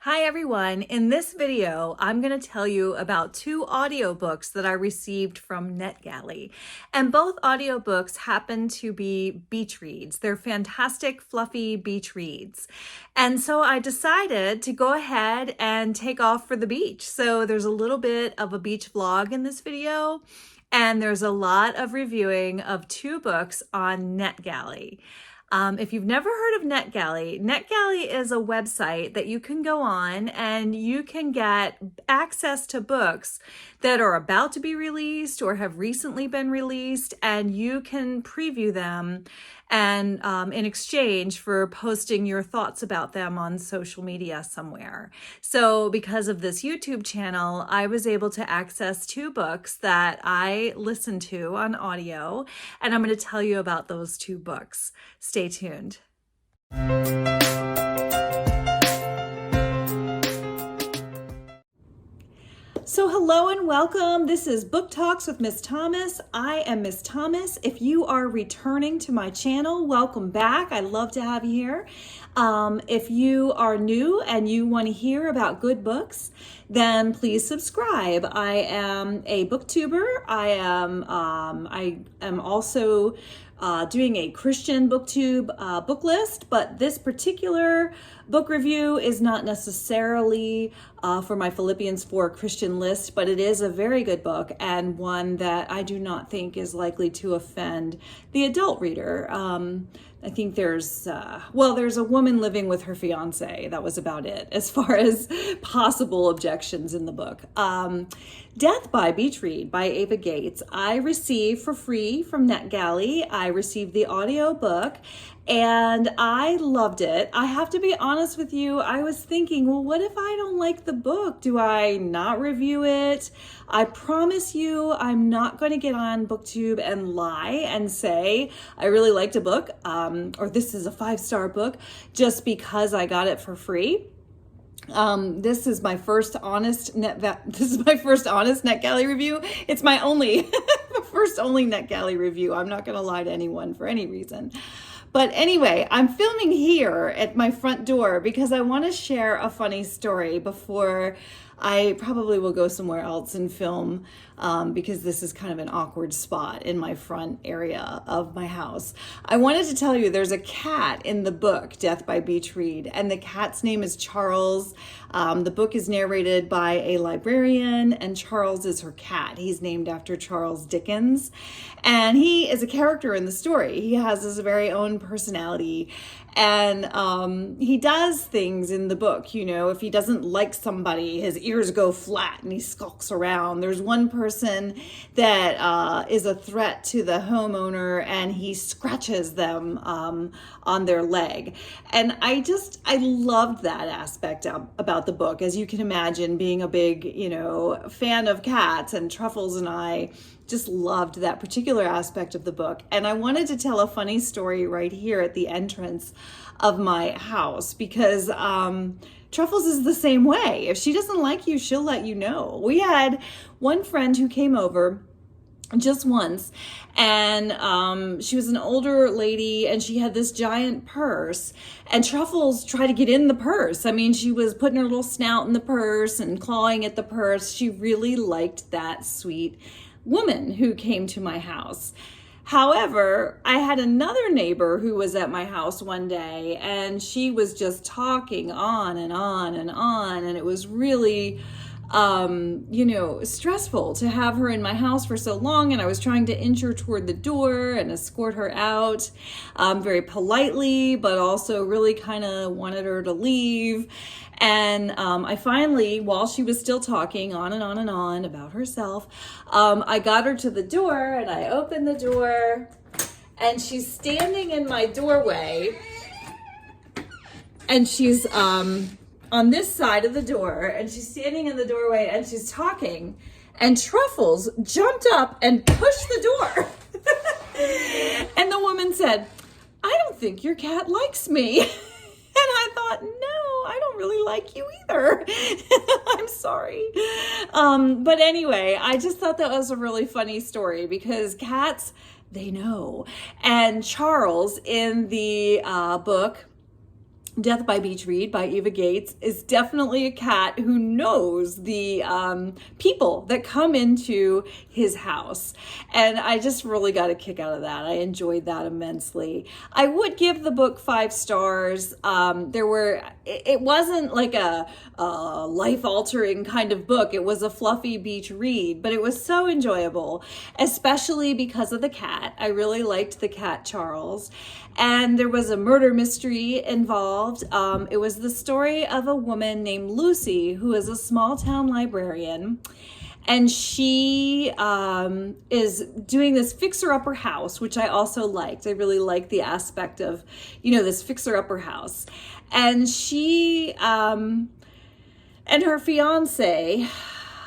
Hi everyone, in this video I'm going to tell you about two audiobooks that I received from Netgalley, and both audiobooks happen to be beach reads. They're fantastic fluffy beach reads, and so I decided to go ahead and take off for the beach. So there's a little bit of a beach vlog in this video, and there's a lot of reviewing of two books on Netgalley. If you've never heard of Netgalley, Netgalley is a website that you can go on and you can get access to books that are about to be released or have recently been released, and you can preview them and in exchange for posting your thoughts about them on social media somewhere. So because of this YouTube channel, I was able to access two books that I listened to on audio, and I'm going to tell you about those two books. Stay tuned. So hello and welcome. This is Book Talks with Miss Thomas. I am Miss Thomas. If you are returning to my channel, welcome back. I love to have you here. If you are new and you want to hear about good books, then please subscribe. I am a booktuber. I am also doing a Christian Booktube book list, but this particular book review is not necessarily for my Philippians 4 Christian list, but it is a very good book and one that I do not think is likely to offend the adult reader. I think there's a woman living with her fiance. That was about it as far as possible objections in the book. Death by Beach Read by Ava Gates. I received for free from Netgalley. I received the audio book and I loved it. I have to be honest with you. I was thinking, well, what if I don't like the book? Do I not review it? I promise you, I'm not going to get on Booktube and lie and say I really liked a book or this is a 5-star book just because I got it for free. This is my first honest Netgalley review. It's my only first Netgalley review. I'm not going to lie to anyone for any reason. But anyway, I'm filming here at my front door because I want to share a funny story before I probably will go somewhere else and film because this is kind of an awkward spot in my front area of my house. I wanted to tell you there's a cat in the book, Death by Beach Read, and the cat's name is Charles. The book is narrated by a librarian, and Charles is her cat. He's named after Charles Dickens, and he is a character in the story. He has his very own personality, and he does things in the book. You know, if he doesn't like somebody, his ears go flat and he skulks around. There's one person that is a threat to the homeowner, and he scratches them on their leg. And I loved that aspect about the book. As you can imagine, being a big, fan of cats, and Truffles and I just loved that particular aspect of the book. And I wanted to tell a funny story right here at the entrance of my house because Truffles is the same way. If she doesn't like you, she'll let you know. We had one friend who came over just once, and she was an older lady, and she had this giant purse, and Truffles tried to get in the purse. I mean, she was putting her little snout in the purse and clawing at the purse. She really liked that sweet woman who came to my house. However, I had another neighbor who was at my house one day, and she was just talking on and on and on, and it was really stressful to have her in my house for so long. And I was trying to inch her toward the door and escort her out very politely, but also really kind of wanted her to leave. And I finally, while she was still talking on and on and on about herself, I got her to the door, and I opened the door, and she's standing in my doorway, and she's on this side of the door, and she's standing in the doorway, and she's talking, and Truffles jumped up and pushed the door. And the woman said, "I don't think your cat likes me." And I thought, no, I don't really like you either. I'm sorry. But anyway, I just thought that was a really funny story because cats, they know. And Charles in the book Death by Beach Read by Eva Gates is definitely a cat who knows the people that come into his house. And I just really got a kick out of that. I enjoyed that immensely. I would give the book 5 stars. It wasn't like a life-altering kind of book. It was a fluffy beach read, but it was so enjoyable, especially because of the cat. I really liked the cat, Charles. And there was a murder mystery involved. It was the story of a woman named Lucy, who is a small town librarian. And she is doing this fixer-upper house, which I also liked. I really liked the aspect of, this fixer-upper house. And she and her fiance,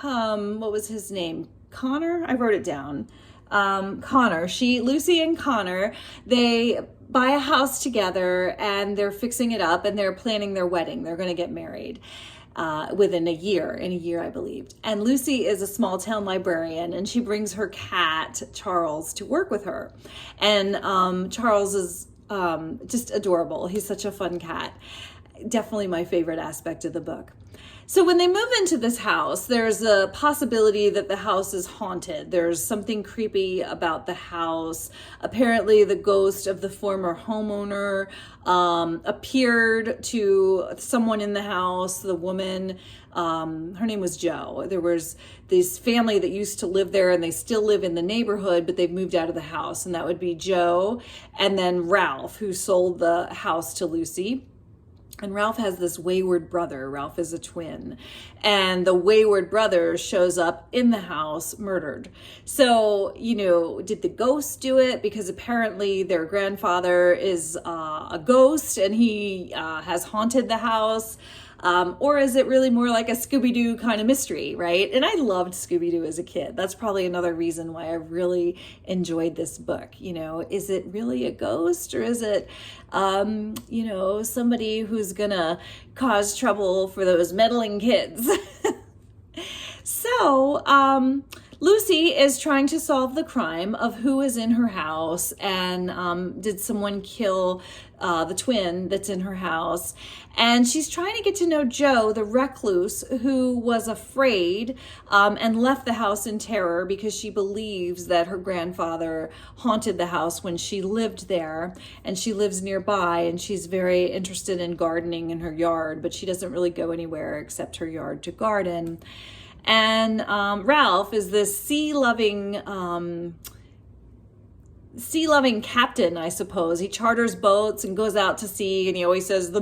what was his name? Connor? I wrote it down. Connor. Lucy and Connor, they buy a house together and they're fixing it up and they're planning their wedding. They're going to get married in a year, I believe. And Lucy is a small town librarian and she brings her cat, Charles, to work with her. And Charles is just adorable. He's such a fun cat. Definitely my favorite aspect of the book. So when they move into this house, there's a possibility that the house is haunted. There's something creepy about the house. Apparently the ghost of the former homeowner appeared to someone in the house. The woman, her name was Jo. There was this family that used to live there and they still live in the neighborhood, but they've moved out of the house. And that would be Jo and then Ralph, who sold the house to Lucy. And Ralph has this wayward brother. Ralph is a twin. And the wayward brother shows up in the house murdered. So, did the ghost do it? Because apparently their grandfather is a ghost and he has haunted the house. Or is it really more like a Scooby-Doo kind of mystery, right? And I loved Scooby-Doo as a kid. That's probably another reason why I really enjoyed this book. Is it really a ghost or is it, somebody who's gonna cause trouble for those meddling kids? So, Lucy is trying to solve the crime of who is in her house and did someone kill the twin that's in her house. And she's trying to get to know Jo, the recluse, who was afraid and left the house in terror because she believes that her grandfather haunted the house when she lived there. And she lives nearby and she's very interested in gardening in her yard, but she doesn't really go anywhere except her yard to garden. And Ralph is this sea-loving captain, I suppose. He charters boats and goes out to sea, and he always says, the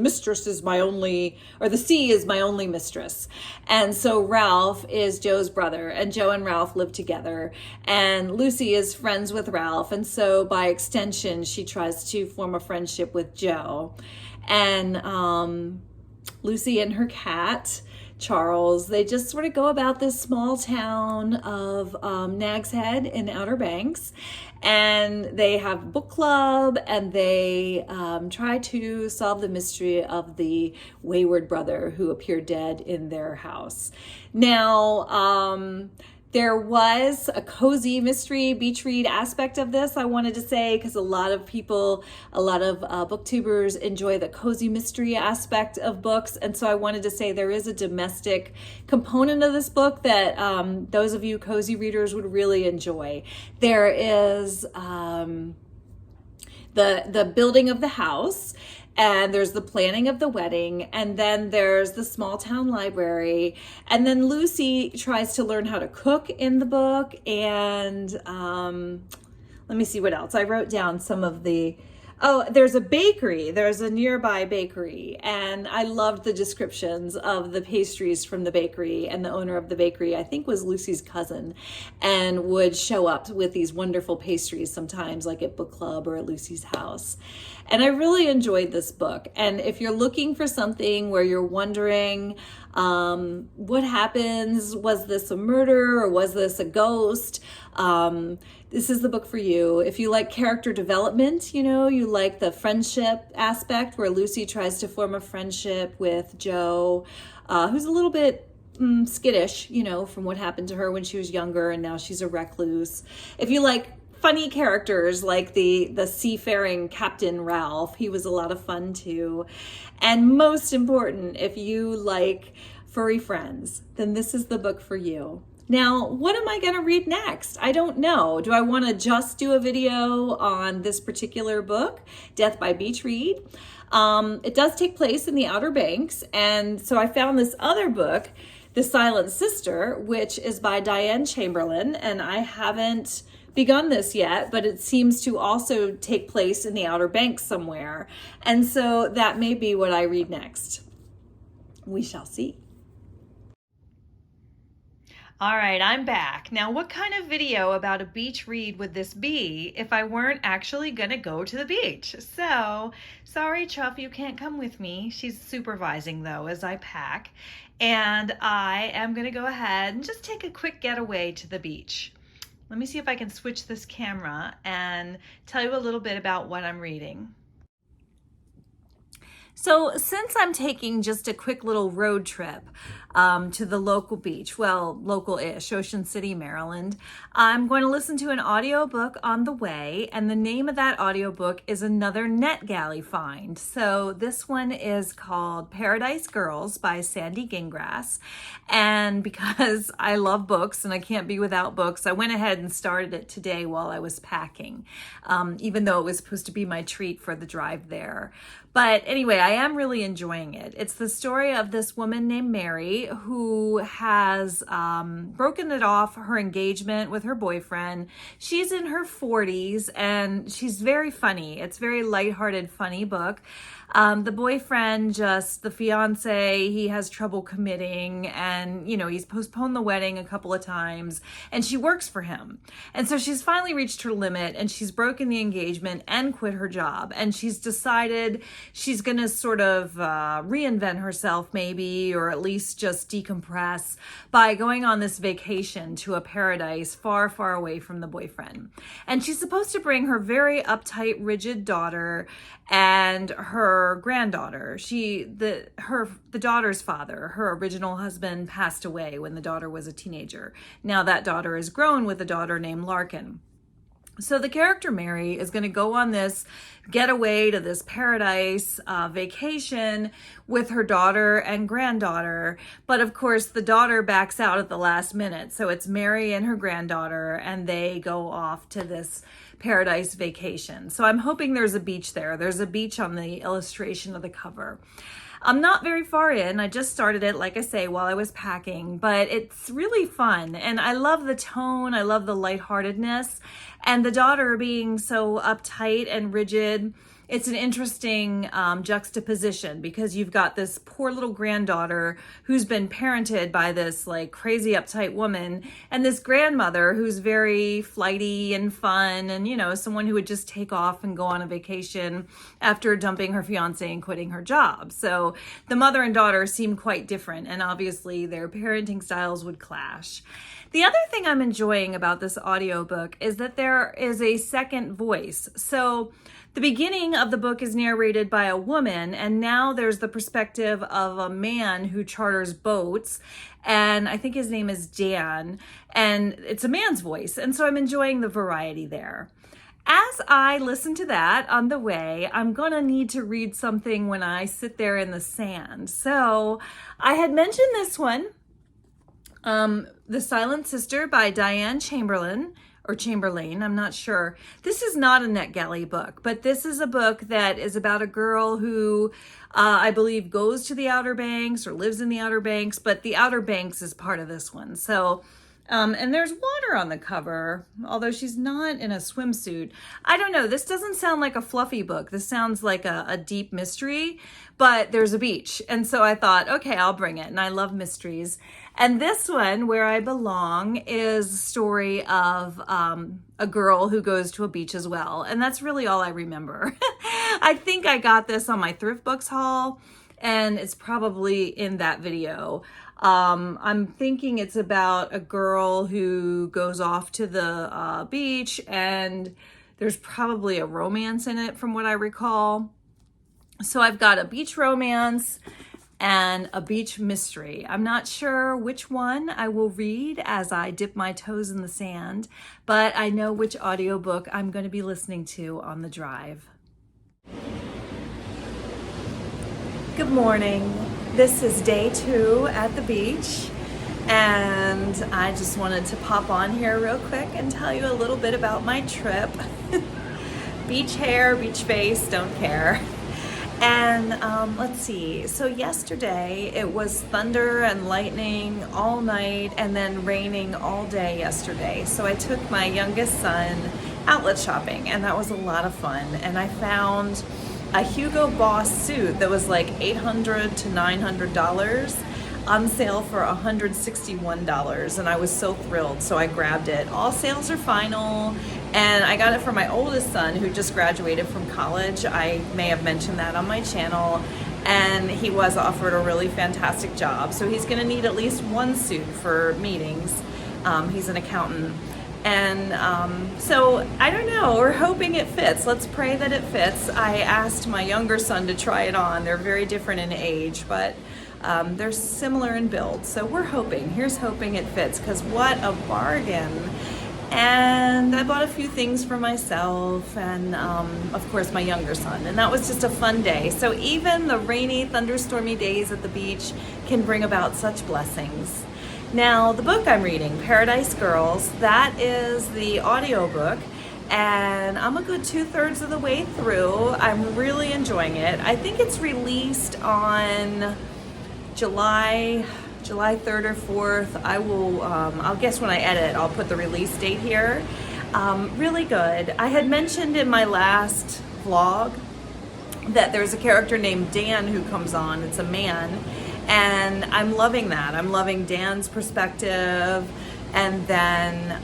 sea is my only mistress. And so Ralph is Jo's brother, and Jo and Ralph live together. And Lucy is friends with Ralph, and so by extension, she tries to form a friendship with Jo. And Lucy and her cat, Charles, they just sort of go about this small town of Nag's Head in Outer Banks, and they have book club, and they try to solve the mystery of the wayward brother who appeared dead in their house. Now, there was a cozy mystery beach read aspect of this, I wanted to say, because a lot of booktubers enjoy the cozy mystery aspect of books. And so I wanted to say there is a domestic component of this book that those of you cozy readers would really enjoy. There is the building of the house, and there's the planning of the wedding, and then there's the small town library, and then Lucy tries to learn how to cook in the book, and let me see what else. I wrote down some of the... Oh, there's a bakery. There's a nearby bakery, and I loved the descriptions of the pastries from the bakery, and the owner of the bakery, I think, was Lucy's cousin, and would show up with these wonderful pastries sometimes, like at book club or at Lucy's house. And I really enjoyed this book. And if you're looking for something where you're wondering what happens, was this a murder or was this a ghost? This is the book for you. If you like character development, you like the friendship aspect where Lucy tries to form a friendship with Jo, who's a little bit skittish, from what happened to her when she was younger and now she's a recluse. If you like funny characters like the seafaring Captain Ralph. He was a lot of fun too. And most important, if you like furry friends, then this is the book for you. Now, what am I going to read next? I don't know. Do I want to just do a video on this particular book, Death by Beach Read? It does take place in the Outer Banks, and so I found this other book, The Silent Sister, which is by Diane Chamberlain, and I haven't begun this yet, but it seems to also take place in the Outer Banks somewhere, and so that may be what I read next. We shall see. All right, I'm back. Now, what kind of video about a beach read would this be if I weren't actually gonna go to the beach? So, sorry, Truff, you can't come with me. She's supervising though as I pack. And I am gonna go ahead and just take a quick getaway to the beach. Let me see if I can switch this camera and tell you a little bit about what I'm reading. So since I'm taking just a quick little road trip to the local beach, well, local-ish, Ocean City, Maryland, I'm going to listen to an audiobook on the way, and the name of that audiobook is another Netgalley find. So this one is called Paradise Girls by Sandy Gingras, and because I love books and I can't be without books, I went ahead and started it today while I was packing, even though it was supposed to be my treat for the drive there. But anyway, I am really enjoying it. It's the story of this woman named Mary who has broken it off, her engagement with her boyfriend. She's in her 40s and she's very funny. It's a very lighthearted, funny book. The boyfriend, the fiance, he has trouble committing, and he's postponed the wedding a couple of times, and she works for him. And so she's finally reached her limit, and she's broken the engagement and quit her job. And she's decided she's going to sort of reinvent herself maybe, or at least just decompress by going on this vacation to a paradise far, far away from the boyfriend. And she's supposed to bring her very uptight, rigid daughter and her granddaughter. The daughter's father, her original husband, passed away when the daughter was a teenager. Now that daughter is grown with a daughter named Larkin. So the character Mary is going to go on this getaway to this paradise vacation with her daughter and granddaughter. But of course, the daughter backs out at the last minute. So it's Mary and her granddaughter, and they go off to this paradise vacation. So I'm hoping there's a beach there. There's a beach on the illustration of the cover. I'm not very far in. I just started it, like I say, while I was packing, but it's really fun. And I love the tone. I love the lightheartedness. And the daughter being so uptight and rigid, it's an interesting juxtaposition, because you've got this poor little granddaughter who's been parented by this like crazy uptight woman, and this grandmother who's very flighty and fun, and someone who would just take off and go on a vacation after dumping her fiance and quitting her job. So the mother and daughter seem quite different, and obviously their parenting styles would clash. The other thing I'm enjoying about this audiobook is that there is a second voice. So the beginning of the book is narrated by a woman, and now there's the perspective of a man who charters boats, and I think his name is Dan, and it's a man's voice, and so I'm enjoying the variety there. As I listen to that on the way, I'm gonna need to read something when I sit there in the sand. So I had mentioned this one, The Silent Sister by Diane Chamberlain, or Chamberlain, I'm not sure. This is not a Netgalley book, but this is a book that is about a girl who I believe goes to the Outer Banks or lives in the Outer Banks, but the Outer Banks is part of this one. So, and there's water on the cover, although she's not in a swimsuit. I don't know, this doesn't sound like a fluffy book. This sounds like a deep mystery, but there's a beach. And so I thought, okay, I'll bring it. And I love mysteries. And this one, Where I Belong, is a story of a girl who goes to a beach as well. And that's really all I remember. I think I got this on my thrift books haul, and it's probably in that video. I'm thinking it's about a girl who goes off to the beach, and there's probably a romance in it from what I recall. So I've got a beach romance, and a beach mystery. I'm not sure which one I will read as I dip my toes in the sand, but I know which audiobook I'm going to be listening to on the drive. Good morning. This is day 2 at the beach, and I just wanted to pop on here real quick and tell you a little bit about my trip. Beach hair, beach face, don't care. And let's see, so yesterday it was thunder and lightning all night and then raining all day yesterday. So I took my youngest son outlet shopping, and that was a lot of fun. And I found a Hugo Boss suit that was like $800 to $900 on sale for $161, and I was so thrilled, so I grabbed it. All sales are final, and I got it for my oldest son who just graduated from college. I may have mentioned that on my channel, and he was offered a really fantastic job, so he's gonna need at least one suit for meetings. He's an accountant. And so I don't know, we're hoping it fits. Let's pray that it fits. I asked my younger son to try it on. They're very different in age, but they're similar in build. So we're hoping, here's hoping it fits, because what a bargain. And I bought a few things for myself and of course my younger son, and that was just a fun day. So even the rainy, thunderstormy days at the beach can bring about such blessings. Now, the book I'm reading, Paradise Girls, that is the audiobook, and I'm a good 2/3 of the way through. I'm really enjoying it. I think it's released on July 3rd or 4th. I'll guess when I edit, I'll put the release date here. Really good. I had mentioned in my last vlog that there's a character named Dan who comes on. It's a man. And I'm loving that. I'm loving Dan's perspective, and then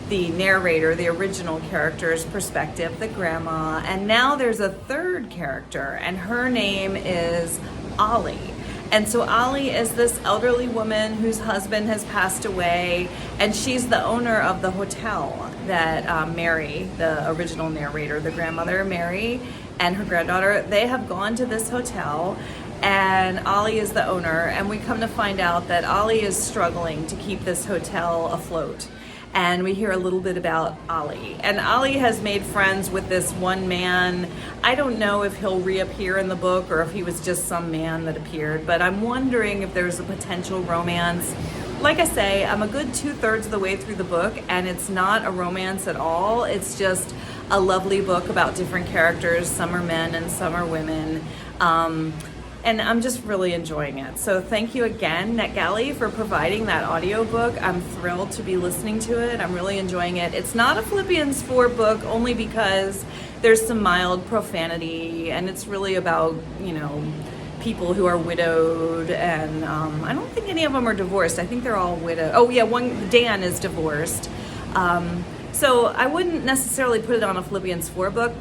the narrator, the original character's perspective, the grandma. And now there's a third character, and her name is Ollie. And so Ollie is this elderly woman whose husband has passed away, and she's the owner of the hotel that Mary, the original narrator, the grandmother Mary, and her granddaughter, they have gone to this hotel. And Ollie is the owner, and we come to find out that Ollie is struggling to keep this hotel afloat. And we hear a little bit about Ollie. And Ollie has made friends with this one man. I don't know if he'll reappear in the book or if he was just some man that appeared, but I'm wondering if there's a potential romance. Like I say, I'm a good 2/3 of the way through the book, and it's not a romance at all. It's just a lovely book about different characters. Some are men and some are women. And I'm just really enjoying it. So thank you again, Netgalley, for providing that audiobook. I'm thrilled to be listening to it. I'm really enjoying it. It's not a Philippians 4 book, only because there's some mild profanity, and it's really about, you know, people who are widowed, and I don't think any of them are divorced. I think they're all widowed. Oh yeah, Dan is divorced. So I wouldn't necessarily put it on a Philippians 4 book,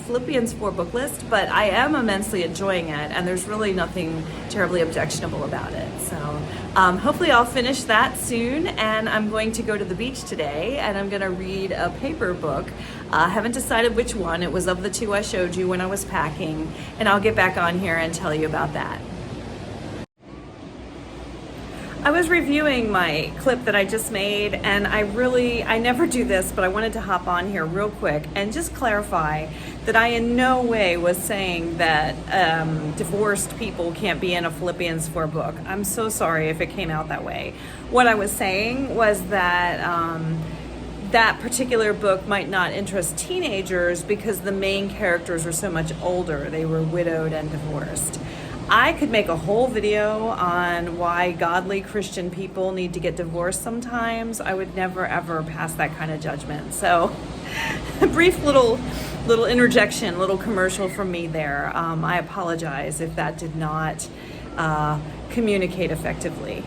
Philippians 4 book list, but I am immensely enjoying it, and there's really nothing terribly objectionable about it. So hopefully I'll finish that soon, and I'm going to go to the beach today, and I'm going to read a paper book. I haven't decided which one. It was of the 2 I showed you when I was packing, and I'll get back on here and tell you about that. I was reviewing my clip that I just made, and I never do this, but I wanted to hop on here real quick and just clarify that I in no way was saying that divorced people can't be in a Philippians 4 book. I'm so sorry if it came out that way. What I was saying was that that particular book might not interest teenagers because the main characters were so much older. They were widowed and divorced. I could make a whole video on why godly Christian people need to get divorced sometimes. I would never ever pass that kind of judgment. So a brief little interjection, little commercial from me there. I apologize if that did not communicate effectively.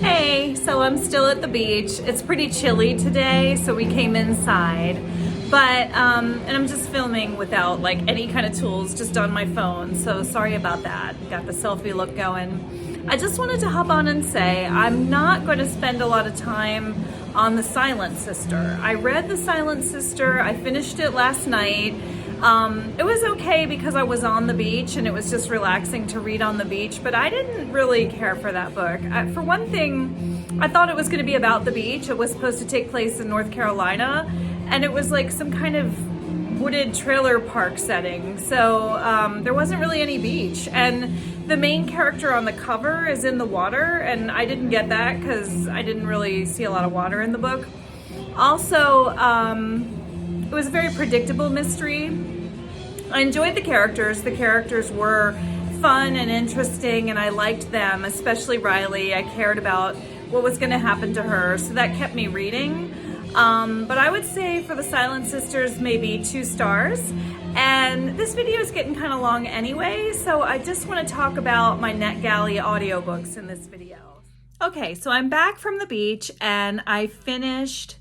Hey, so I'm still at the beach. It's pretty chilly today, so we came inside. But, and I'm just filming without like any kind of tools, just on my phone. So sorry about that. Got the selfie look going. I just wanted to hop on and say, I'm not going to spend a lot of time on The Silent Sister. I read The Silent Sister. I finished it last night. It was okay because I was on the beach and it was just relaxing to read on the beach, but I didn't really care for that book. For one thing, I thought it was going to be about the beach. It was supposed to take place in North Carolina, and it was like some kind of wooded trailer park setting. So there wasn't really any beach. And the main character on the cover is in the water, and I didn't get that because I didn't really see a lot of water in the book. Also, it was a very predictable mystery. I enjoyed the characters. The characters were fun and interesting, and I liked them, especially Riley. I cared about what was going to happen to her, so that kept me reading. But I would say for the Silent Sisters, maybe 2 stars. And this video is getting kind of long anyway, so I just want to talk about my Netgalley audiobooks in this video. Okay, so I'm back from the beach and I finished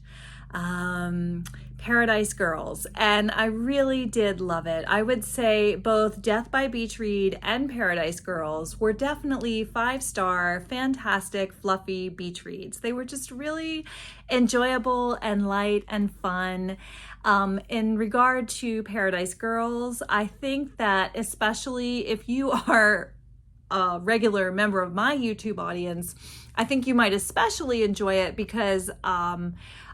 Paradise Girls, and I really did love it. I would say both Death by Beach Read and Paradise Girls were definitely 5-star, fantastic, fluffy beach reads. They were just really enjoyable and light and fun. In regard to Paradise Girls, I think that especially if you are a regular member of my YouTube audience, I think you might especially enjoy it because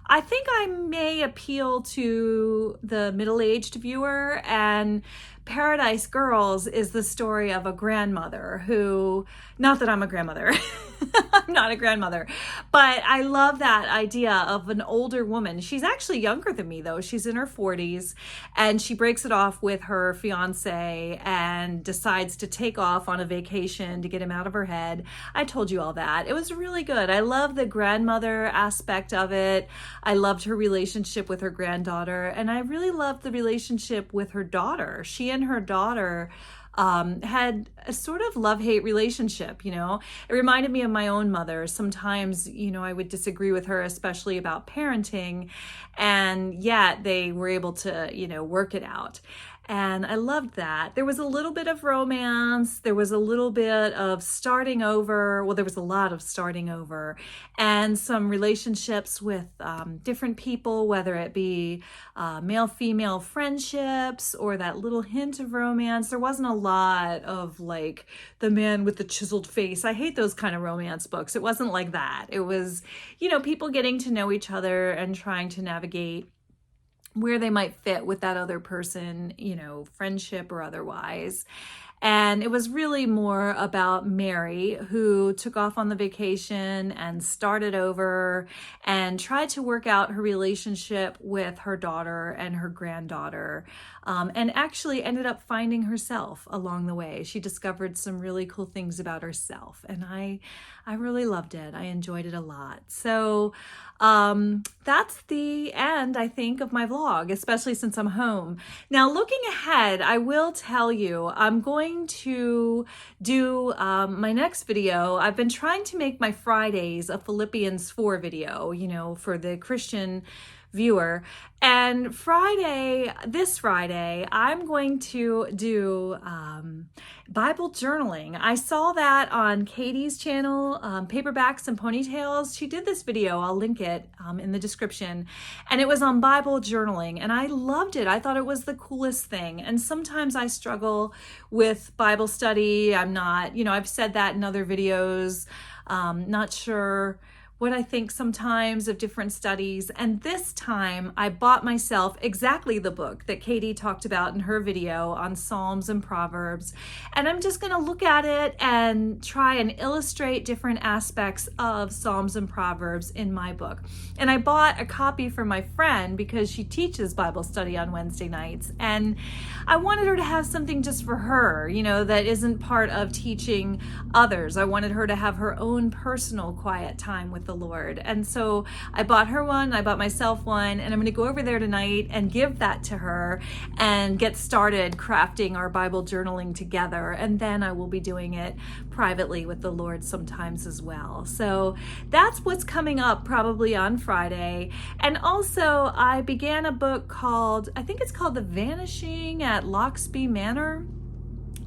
I think I may appeal to the middle-aged viewer, and Paradise Girls is the story of a grandmother who, not that I'm a grandmother, I'm not a grandmother, but I love that idea of an older woman. She's actually younger than me though. She's in her 40s, and she breaks it off with her fiance and decides to take off on a vacation to get him out of her head. I told you all that. It was really good. I love the grandmother aspect of it. I loved her relationship with her granddaughter, and I really loved the relationship with her daughter. She and her daughter had a sort of love-hate relationship, you know. It reminded me of my own mother. Sometimes, you know, I would disagree with her, especially about parenting, and yet they were able to, you know, work it out. And I loved that. There was a little bit of romance. There was a little bit of starting over. Well, there was a lot of starting over, and some relationships with different people, whether it be male-female friendships or that little hint of romance. There wasn't a lot of like the man with the chiseled face. I hate those kind of romance books. It wasn't like that. It was, you know, people getting to know each other and trying to navigate where they might fit with that other person, you know, friendship or otherwise. And it was really more about Mary, who took off on the vacation and started over and tried to work out her relationship with her daughter and her granddaughter, and actually ended up finding herself along the way. She discovered some really cool things about herself, and I really loved it. I enjoyed it a lot. So that's the end, I think, of my vlog, especially since I'm home. Now, looking ahead, I will tell you, I'm going to do my next video. I've been trying to make my Fridays a Philippians 4 video, you know, for the Christian viewer. And this Friday, I'm going to do Bible journaling. I saw that on Katie's channel, Paperbacks and Ponytails. She did this video. I'll link it in the description. And it was on Bible journaling, and I loved it. I thought it was the coolest thing. And sometimes I struggle with Bible study. I'm not, you know, I've said that in other videos. Not sure what I think sometimes of different studies. And this time I bought myself exactly the book that Katie talked about in her video on Psalms and Proverbs. And I'm just gonna look at it and try and illustrate different aspects of Psalms and Proverbs in my book. And I bought a copy for my friend because she teaches Bible study on Wednesday nights. And I wanted her to have something just for her, you know, that isn't part of teaching others. I wanted her to have her own personal quiet time with the Lord. And so I bought her one, I bought myself one, and I'm going to go over there tonight and give that to her and get started crafting our Bible journaling together. And then I will be doing it privately with the Lord sometimes as well. So that's what's coming up probably on Friday. And also I began a book called, I think it's called The Vanishing at Loxby Manor.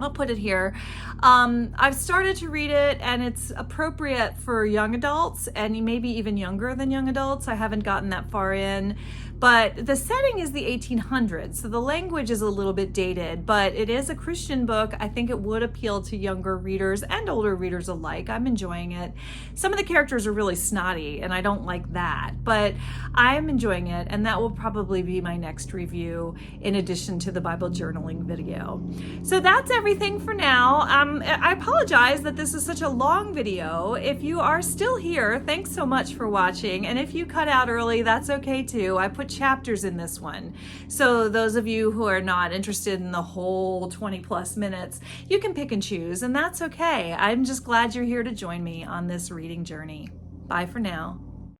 I'll put it here. I've started to read it, and it's appropriate for young adults and maybe even younger than young adults. I haven't gotten that far in, but the setting is the 1800s, so the language is a little bit dated, but it is a Christian book. I think it would appeal to younger readers and older readers alike. I'm enjoying it. Some of the characters are really snotty, and I don't like that, but I'm enjoying it, and that will probably be my next review in addition to the Bible journaling video. So that's everything for now. I apologize that this is such a long video. If you are still here, thanks so much for watching, and if you cut out early, that's okay too. I put chapters in this one, so those of you who are not interested in the whole 20+ minutes, you can pick and choose, and that's okay. I'm just glad you're here to join me on this reading journey. Bye for now.